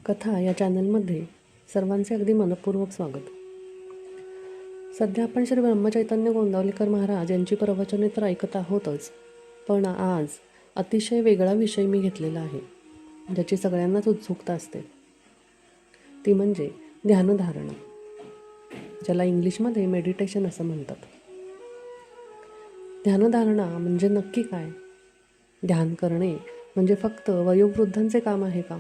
कथा या चॅनलमध्ये सर्वांचे अगदी मनपूर्वक स्वागत. सध्या आपण श्री ब्रह्मचैतन्य गोंदावलेकर महाराज यांची प्रवचने तर ऐकत आहोतच, पण आज अतिशय वेगळा विषय मी घेतलेला आहे, ज्याची सगळ्यांनाच उत्सुकता असते. ती म्हणजे ध्यानधारणा, ज्याला इंग्लिशमध्ये मेडिटेशन असं म्हणतात. ध्यानधारणा म्हणजे नक्की काय? ध्यान करणे म्हणजे फक्त वयोवृद्धांचे काम आहे का?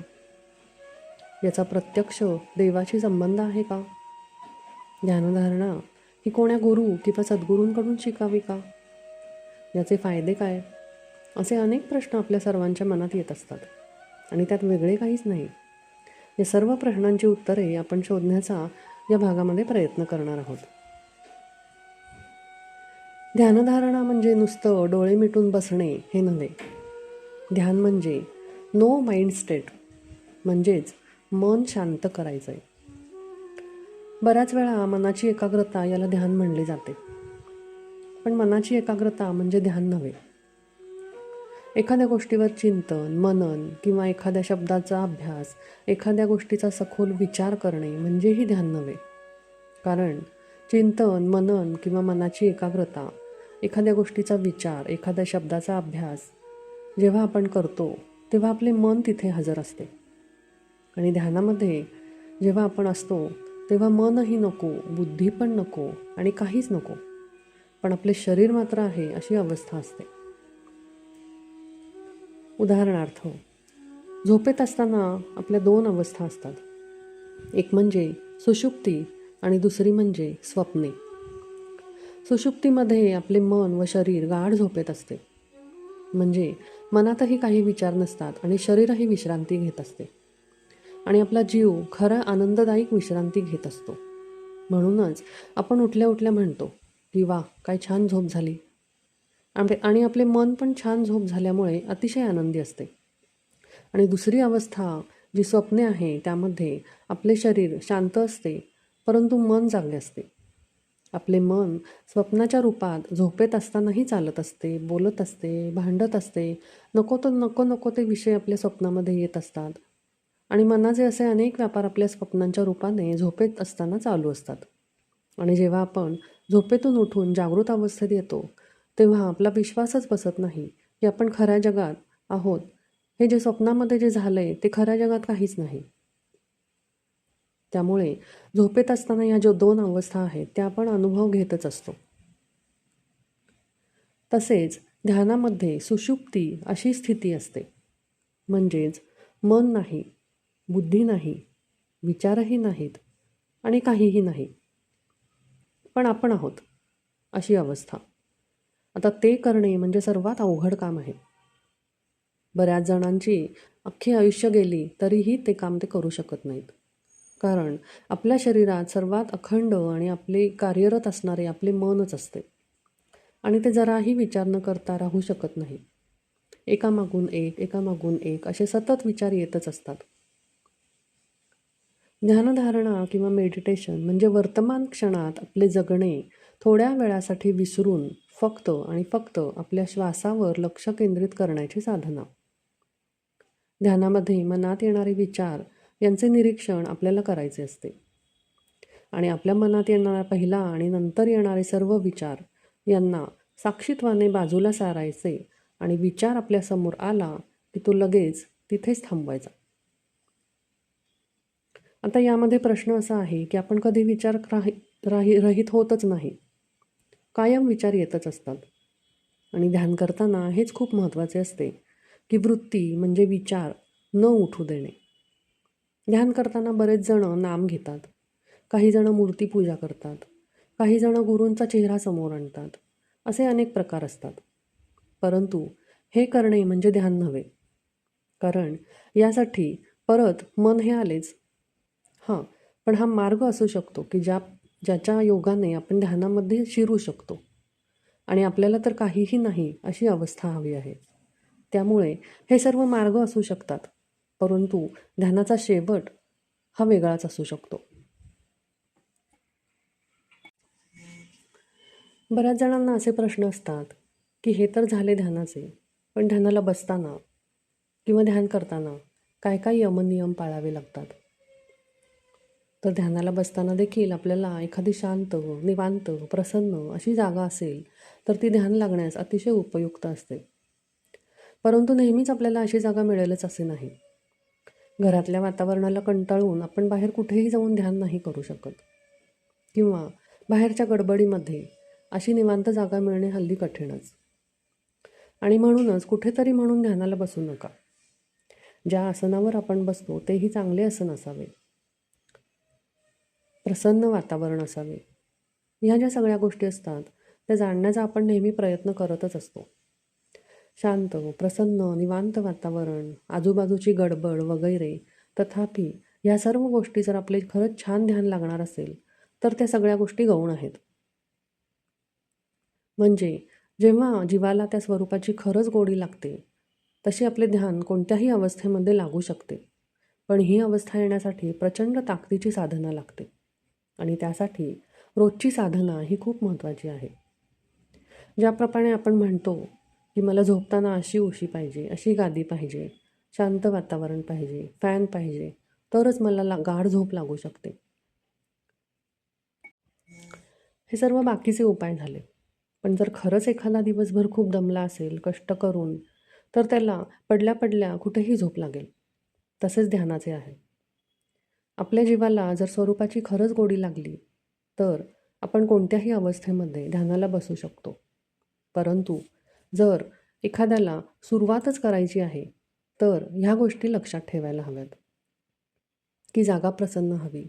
याचा प्रत्यक्ष देवाशी संबंध आहे का? ध्यानधारणा ही कोण्या गुरु किंवा सद्गुरूंकडून शिकावी का? याचे फायदे काय? असे अनेक प्रश्न आपल्या सर्वांच्या मनात येत असतात आणि त्यात वेगळे काहीच नाही. या सर्व प्रश्नांची उत्तरे आपण शोधण्याचा या भागामध्ये प्रयत्न करणार आहोत. ध्यानधारणा म्हणजे नुसतं डोळे मिटून बसणे हे नव्हे. ध्यान म्हणजे नो माइंड स्टेट, म्हणजेच मन शांत करायचं आहे. बऱ्याच वेळा मनाची एकाग्रता याला ध्यान म्हणले जाते, पण मनाची एकाग्रता म्हणजे ध्यान नव्हे. एखाद्या गोष्टीवर चिंतन, मनन किंवा एखाद्या शब्दाचा अभ्यास, एखाद्या गोष्टीचा सखोल विचार करणे म्हणजेही ध्यान नव्हे. कारण चिंतन, मनन किंवा मनाची एकाग्रता, एखाद्या गोष्टीचा विचार, एखाद्या शब्दाचा अभ्यास जेव्हा आपण करतो तेव्हा आपले मन तिथे हजर असते. आणि ध्यानामध्ये जेव्हा आपण असतो तेव्हा मनही नको, बुद्धी पण नको आणि काहीच नको, पण आपले शरीर मात्र आहे अशी अवस्था असते. उदाहरणार्थ, झोपेत असताना आपल्या दोन अवस्था असतात. एक म्हणजे सुषुप्ती आणि दुसरी म्हणजे स्वप्ने. सुषुप्तीमध्ये आपले मन व शरीर गाढ झोपेत असते, म्हणजे मनातही काही विचार नसतात आणि शरीरही विश्रांती घेत असते आणि आपला जीव खरा आनंददायक विश्रांती घेत असतो. म्हणूनच आपण उठल्या उठल्या म्हणतो की वा, काय छान झोप झाली, आणि आपले मन पण छान झोप झाल्यामुळे अतिशय आनंदी असते. आणि दुसरी अवस्था जी स्वप्ने आहे, त्यामध्ये आपले शरीर शांत असते परंतु मन जागे असते. आपले मन स्वप्नाच्या रूपात झोपेत असतानाही चालत असते, बोलत असते, भांडत असते, नको तर नको ते विषय आपल्या स्वप्नामध्ये येत असतात आणि मनाचे असे अनेक व्यापार आपल्या स्वप्नांच्या रूपाने झोपेत असताना चालू असतात. आणि जेव्हा आपण झोपेतून उठून जागृत अवस्थेत येतो तेव्हा आपला विश्वासच बसत नाही की आपण खऱ्या जगात आहोत. हे जे स्वप्नामध्ये जे झालंय ते खऱ्या जगात काहीच नाही. त्यामुळे झोपेत असताना या ज्या दोन अवस्था आहेत त्या आपण अनुभव घेतच असतो. तसेच ध्यानामध्ये सुषुप्ती अशी स्थिती असते, म्हणजेच मन नाही, बुद्धी नाही, विचारही नाहीत आणि काहीही नाही, पण आपण आहोत अशी अवस्था. आता ते करणे म्हणजे सर्वात अवघड काम आहे. बऱ्याच जणांची अख्खी आयुष्य गेली तरीही ते काम ते करू शकत नाहीत. कारण आपल्या शरीरात सर्वात अखंड आणि आपले कार्यरत असणारे आपले मनच असते आणि ते जराही विचार न करता राहू शकत नाही. एकामागून एक असे सतत विचार येतच असतात. ध्यानधारणा किंवा मेडिटेशन म्हणजे वर्तमान क्षणात आपले जगणे थोड्या वेळासाठी विसरून फक्त आणि फक्त आपल्या श्वासावर लक्ष केंद्रित करण्याची साधना. ध्यानामध्ये मनात येणारे विचार यांचे निरीक्षण आपल्याला करायचे असते आणि आपल्या मनात येणारा पहिला आणि नंतर येणारे सर्व विचार यांना साक्षीत्वाने बाजूला सारायचे आणि विचार आपल्यासमोर आला की तो लगेच तिथेच थांबवायचा. आता यामध्ये प्रश्न असा आहे की आपण कधी विचार रहित होतच नाही, कायम विचार येतच असतात. आणि ध्यान करताना हेच खूप महत्त्वाचे असते की वृत्ती म्हणजे विचार न उठू देणे. ध्यान करताना बरेच जण नाम घेतात, काही जण मूर्तीपूजा करतात, काही जण गुरूंचा चेहरा समोर आणतात, असे अनेक प्रकार असतात. परंतु हे करणे म्हणजे ध्यान नव्हे, कारण यासाठी परत मन हे आलेच. पण हा मार्ग असू शकतो की ज्याच्या योगाने आपण ध्यानामध्ये शिरू शकतो आणि आपल्याला तर काहीही नाही अशी अवस्था हवी आहे. त्यामुळे हे सर्व मार्ग असू शकतात, परंतु ध्यानाचा शेवट हा वेगळाच असू शकतो. बऱ्याच जणांना असे प्रश्न असतात की हे तर झाले ध्यानाचे, पण ध्यानाला बसताना किंवा ध्यान करताना काय काय यमनियम पाळावे लागतात. तर ध्यानाला बसताना देखील आपल्याला एखादी शांत, निवांत, प्रसन्न अशी जागा असेल तर ती ध्यान लागण्यास अतिशय उपयुक्त असते. परंतु नेहमीच आपल्याला अशी जागा मिळेलच असे नाही. घरातल्या वातावरणाला कंटाळून आपण बाहेर कुठेही जाऊन ध्यान नाही करू शकत, किंवा बाहेरच्या गडबडीमध्ये अशी निवांत जागा मिळणे हल्ली कठीणच. आणि म्हणूनच कुठेतरी म्हणून ध्यानाला बसू नका. ज्या आसनावर आपण बसतो तेही चांगले आसन असावे, प्रसन्न वातावरण असावे. ह्या ज्या सगळ्या गोष्टी असतात त्या जाणण्याचा आपण नेहमी प्रयत्न करतच असतो. शांत, प्रसन्न, निवांत वातावरण, आजूबाजूची गडबड वगैरे. तथापि ह्या सर्व गोष्टी जर आपले खरंच छान ध्यान लागणार असेल तर त्या सगळ्या गोष्टी गौण आहेत. म्हणजे जेव्हा जीवाला त्या स्वरूपाची खरंच गोडी लागते तशी आपले ध्यान कोणत्याही अवस्थेमध्ये लागू शकते. पण ही अवस्था येण्यासाठी प्रचंड ताकदीची साधना लागते, आणि त्यासाठी रोजची साधना ही खूप महत्त्वाची आहे. ज्याप्रमाणे आपण म्हणतो की मला झोपताना अशी उशी पाहिजे, अशी गादी पाहिजे, शांत वातावरण पाहिजे, फॅन पाहिजे, तरच मला गाढ झोप लागू शकते. हे सर्व बाकीचे उपाय झाले. पण जर खरंच एखादा दिवसभर खूप दमला असेल कष्ट करून, तर त्याला पडल्या पडल्या कुठेही झोप लागेल. तसेच ध्यानाचे आहे. आपल्या जीवाला जर स्वरूपाची खरंच गोडी लागली तर आपण कोणत्याही अवस्थेमध्ये ध्यानाला बसू शकतो. परंतु जर एखाद्याला सुरुवातच करायची आहे तर ह्या गोष्टी लक्षात ठेवायला हव्यात, की जागा प्रसन्न हवी,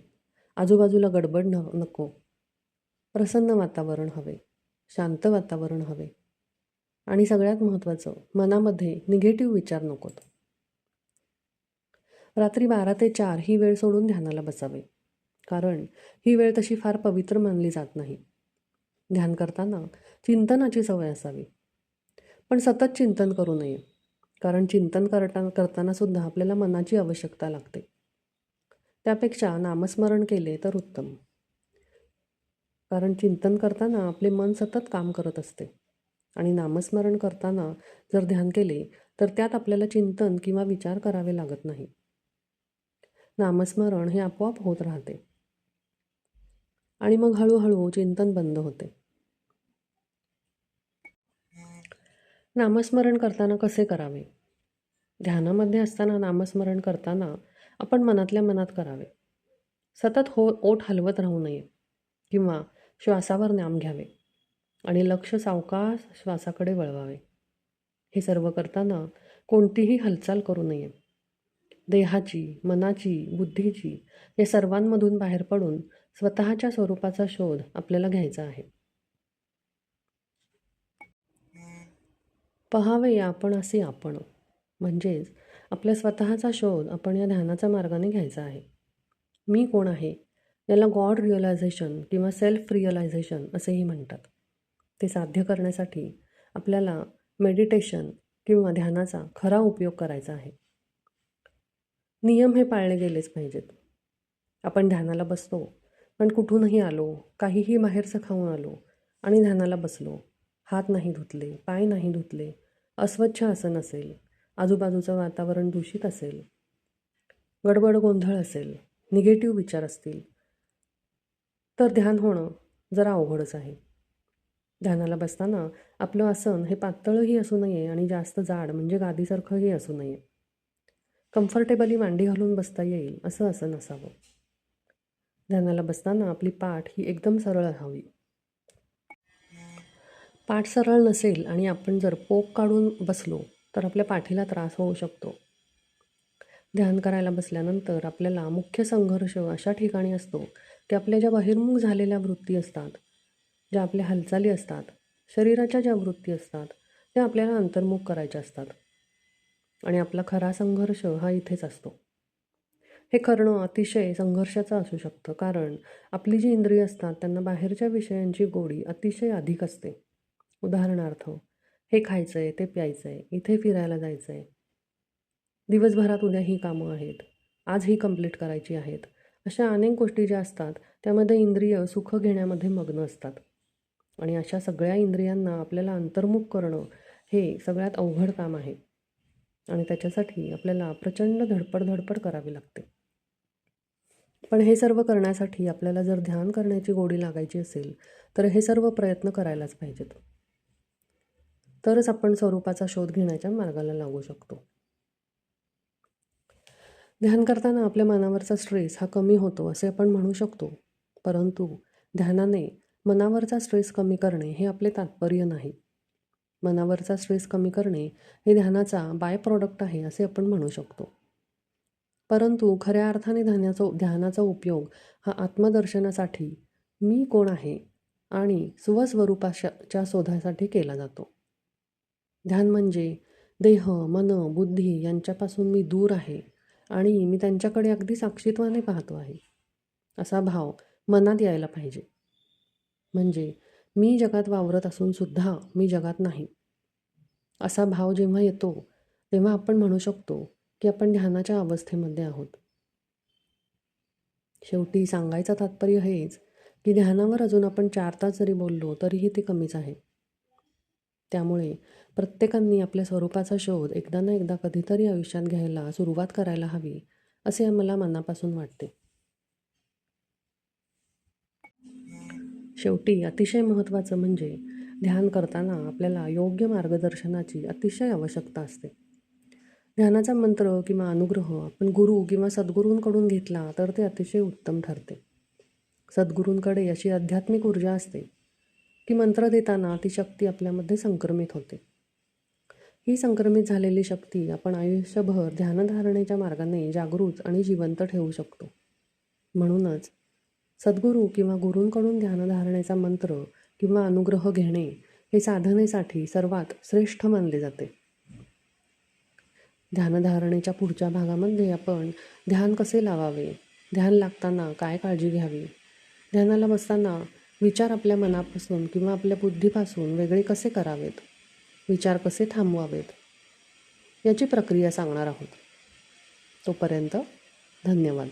आजूबाजूला गडबड नको, प्रसन्न वातावरण हवे, शांत वातावरण हवे, आणि सगळ्यात महत्त्वाचं मनामध्ये निगेटिव्ह विचार नकोत. रात्री 12 ते 4 ही वेळ सोडून ध्यानाला बसावे, कारण ही वेळ तशी फार पवित्र मानली जात नाही. ध्यान करताना चिंतनाची सवय असावी, पण सतत चिंतन करू नये, कारण चिंतन करताना सुद्धा आपल्याला मनाची आवश्यकता लागते. त्यापेक्षा नामस्मरण केले तर उत्तम, कारण चिंतन करताना आपले मन सतत काम करत असते, आणि नामस्मरण करताना जर ध्यान केले तर त्यात आपल्याला चिंतन किंवा विचार करावे लागत नाही. नामस्मरण हे आपोआप होत राहते, आणि मग हळूहळू चिंतन बंद होते. नामस्मरण करताना कसे करावे? ध्यानामध्ये असताना नामस्मरण करताना आपण मनातल्या मनात करावे. सतत ओठ हलवत राहू नये, किंवा श्वासावर नाम घ्यावे आणि लक्ष सावकाश श्वासाकडे वळवावे. हे सर्व करताना कोणतीही हालचाल करू नये. देहाची, मनाची, बुद्धीची या सर्वांमधून बाहेर पडून स्वतःच्या स्वरूपाचा शोध आपल्याला घ्यायचा आहे. पहावे आपण असे आपण, म्हणजेच आपल्या स्वतःचा शोध आपण या ध्यानाच्या मार्गाने घ्यायचा आहे. मी कोण आहे याला गॉड रिअलायझेशन किंवा सेल्फ रिअलायझेशन असेही म्हणतात. ते साध्य करण्यासाठी आपल्याला मेडिटेशन किंवा ध्यानाचा खरा उपयोग करायचा आहे. नियम हे पाळले गेलेच पाहिजेत. आपण ध्यानाला बसतो, पण कुठूनही आलो, काहीही बाहेरचं खाऊन आलो आणि ध्यानाला बसलो, हात नाही धुतले, पाय नाही धुतले, अस्वच्छ आसन असेल, आजूबाजूचं वातावरण दूषित असेल, गडबड गोंधळ असेल, निगेटिव्ह विचार असतील, तर ध्यान होणं जरा अवघडच आहे. ध्यानाला बसताना आपलं आसन हे पातळही असू नये आणि जास्त जाड म्हणजे गादीसारखंही असू नये. कम्फर्टेबली मांडी घालून बसता येईल असं आसन असावं. ध्यानाला बसताना आपली पाठ ही एकदम सरळ हवी. पाठ सरळ नसेल आणि आपण जर पोक काढून बसलो तर आपल्या पाठीला त्रास होऊ शकतो. ध्यान करायला बसल्यानंतर आपल्याला मुख्य संघर्ष अशा ठिकाणी असतो की आपल्या ज्या बहिर्मुख झालेल्या वृत्ती असतात, ज्या आपल्या हालचाली असतात, शरीराच्या ज्या वृत्ती असतात त्या आपल्याला अंतर्मुख करायच्या असतात, आणि आपला खरा संघर्ष हा इथेच असतो. हे करणं अतिशय संघर्षाचं असू शकतं, कारण आपली जी इंद्रिय असतात त्यांना बाहेरच्या विषयांची गोडी अतिशय अधिक असते. उदाहरणार्थ, हे खायचं आहे, ते प्यायचं आहे, इथे फिरायला जायचं आहे, दिवसभरात उद्या ही कामं आहेत, आज ही कंप्लीट करायची आहेत. अशा अनेक गोष्टी ज्या असतात त्यामध्ये इंद्रिय सुख घेण्यामध्ये मग्न असतात, आणि अशा सगळ्या इंद्रियांना आपल्याला अंतर्मुख करणं हे सगळ्यात अवघड काम आहे. आणि त्याच्यासाठी आपल्याला प्रचंड धडपड करावी लागते. पण हे सर्व करण्यासाठी आपल्याला जर ध्यान करण्याची गोडी लागायची असेल तर हे सर्व प्रयत्न करायलाच पाहिजेत. तरच आपण स्वरूपाचा शोध घेण्याच्या मार्गाला लागू शकतो. ध्यान करताना आपल्या मनावरचा स्ट्रेस हा कमी होतो असे आपण म्हणू शकतो. परंतु ध्यानाने मनावरचा स्ट्रेस कमी करणे हे आपले तात्पर्य नाही. मनावरचा स्ट्रेस कमी करणे हे ध्यानाचा बाय प्रॉडक्ट आहे असे आपण म्हणू शकतो. परंतु खऱ्या अर्थाने ध्यानाचा उपयोग हा आत्मदर्शनासाठी, मी कोण आहे आणि स्वस्वरूपाच्या शोधासाठी केला जातो. ध्यान म्हणजे देह, मन, बुद्धी यांच्यापासून मी दूर आहे आणि मी त्यांच्याकडे अगदी साक्षीत्वाने पाहतो आहे असा भाव मनात यायला पाहिजे. म्हणजे मी जगात वावरत असून सुद्धा मी जगात नाही असा भाव जेव्हा येतो तेव्हा आपण म्हणू शकतो की आपण ध्यानाच्या अवस्थेमध्ये आहोत. शेवटी सांगायचं तात्पर्य हेच की ध्यानावर अजून आपण 4 तास जरी बोललो तरीही ते कमीच आहे. त्यामुळे प्रत्येकाने आपल्या स्वरूपाचा शोध एकदा ना एकदा कधीतरी आयुष्यात घ्यायला सुरुवात करायला हवी असे मला मनापासून वाटते. शेवटी अतिशय महत्त्वाचं म्हणजे ध्यान करताना आपल्याला योग्य मार्गदर्शनाची अतिशय आवश्यकता असते. ध्यानाचा मंत्र किंवा अनुग्रह आपण गुरु किंवा सद्गुरूंकडून घेतला तर ते अतिशय उत्तम ठरते. सद्गुरूंकडे अशी आध्यात्मिक ऊर्जा असते की मंत्र देताना ती शक्ती आपल्यामध्ये संक्रमित होते. ही संक्रमित झालेली शक्ती आपण आयुष्यभर ध्यानधारणेच्या मार्गाने जागृत आणि जिवंत ठेवू शकतो. म्हणूनच सद्गुरू किंवा गुरूंकडून ध्यानधारणेचा मंत्र किंवा अनुग्रह घेणे हे साधनेसाठी सर्वात श्रेष्ठ मानले जाते. ध्यानधारणेच्या पुढच्या भागामध्ये आपण ध्यान कसे लावावे, ध्यान लागताना काय काळजी घ्यावी, ध्यानाला बसताना विचार आपल्या मनापासून किंवा आपल्या बुद्धीपासून वेगळे कसे करावेत, विचार कसे थांबवावेत याची प्रक्रिया सांगणार आहोत. तोपर्यंत धन्यवाद.